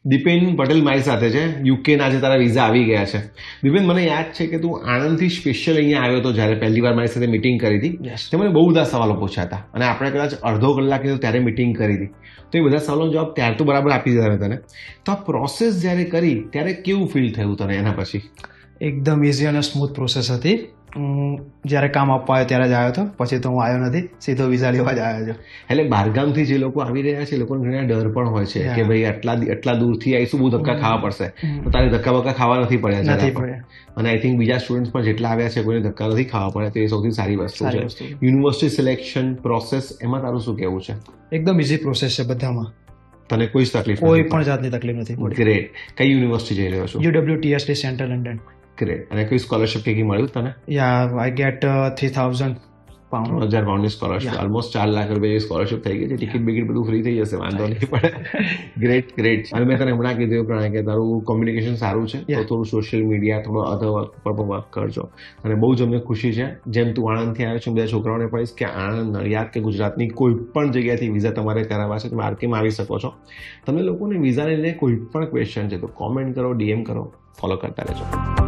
દીપેન પટેલ મારી સાથે છે, યુકેના આજે તારા વિઝા આવી ગયા છે. દીપેન, મને યાદ છે કે તું આણંદથી સ્પેશિયલ અહીંયા આવ્યો હતો જ્યારે પહેલી વાર મારી સાથે મિટિંગ કરી હતી. તે મને બહુ બધા સવાલો પૂછ્યા હતા અને આપણે કદાચ અડધો કલાક ત્યારે મિટિંગ કરી હતી. તો એ બધા સવાલોનો જવાબ ત્યારે તો બરાબર આપી દીધા તને. તો આ પ્રોસેસ જ્યારે કરી ત્યારે કેવું ફીલ થયું તને એના પછી? એકદમ ઇઝી અને સ્મૂથ પ્રોસેસ હતી. હું જ્યારે કામ આપવા આવ્યો ત્યારે જ આવ્યો હતો, પછી તો હું આવ્યો નથી, સીધો વિઝા લેવા જ આવ્યો છું. એટલે બહારગામથી જે લોકો આવી રહ્યા છે એ લોકોને ઘણા ડર પણ હોય છે કે ભાઈ આટલા દૂરથી આવીશું, બહુ ધક્કા ખાવા પડશે. તો તારે ધક્કા બક્કા ખાવા નથી પડ્યા. અને આઈ થિંક બીજા સ્ટુડન્ટ્સ પણ જેટલા આવ્યા છે કોઈને ધક્કા નથી ખાવા પડ્યા, તો એ સૌથી સારી વસ્તુ છે. યુનિવર્સિટી સિલેક્શન પ્રોસેસ, એમાં તારું શું કહેવું છે? એકદમ ઇઝી પ્રોસેસ છે બધામાં, તને કોઈ તકલીફ? કોઈ પણ જાતની તકલીફ નથી પડી. ગ્રેટ. કઈ યુનિવર્સિટી જઈ રહ્યો છો? UWTSD central London. ગ્રેટ. અને કોઈ સ્કોલરશિપ કે મળ્યું તને? I get 3,000 pounds. 3,000 પાઉન્ડની સ્કોલરશિપ, ઓલમોસ્ટ 4 લાખ રૂપિયાની સ્કોલરશિપ થઈ ગઈ છે. ટિકિટ બિકિટ બધું ફ્રી થઈ જશે, વાંધો નહીં પડે. ગ્રેટ. અને મેં તને હમણાં કીધું પ્રણય કે તારું કોમ્યુનિકેશન સારું છે, તો થોડું સોશિયલ મીડિયા, થોડો અધર વર્ક પર પણ વર્ક કરજો. અને બહુ જ અમને ખુશી છે, જેમ તું આણંદથી આવ્યો છું, બધા છોકરાઓને કહીશ કે આણંદ, નડિયાદ કે ગુજરાતની કોઈ પણ જગ્યાથી વિઝા તમારે કરાવવા છે તો આરકેમાં આવી શકો છો. તમને લોકોને વિઝાને લઈને કોઈ પણ ક્વેશ્ચન છે તો કોમેન્ટ કરો, DM કરો, ફોલો કરતા રહેજો.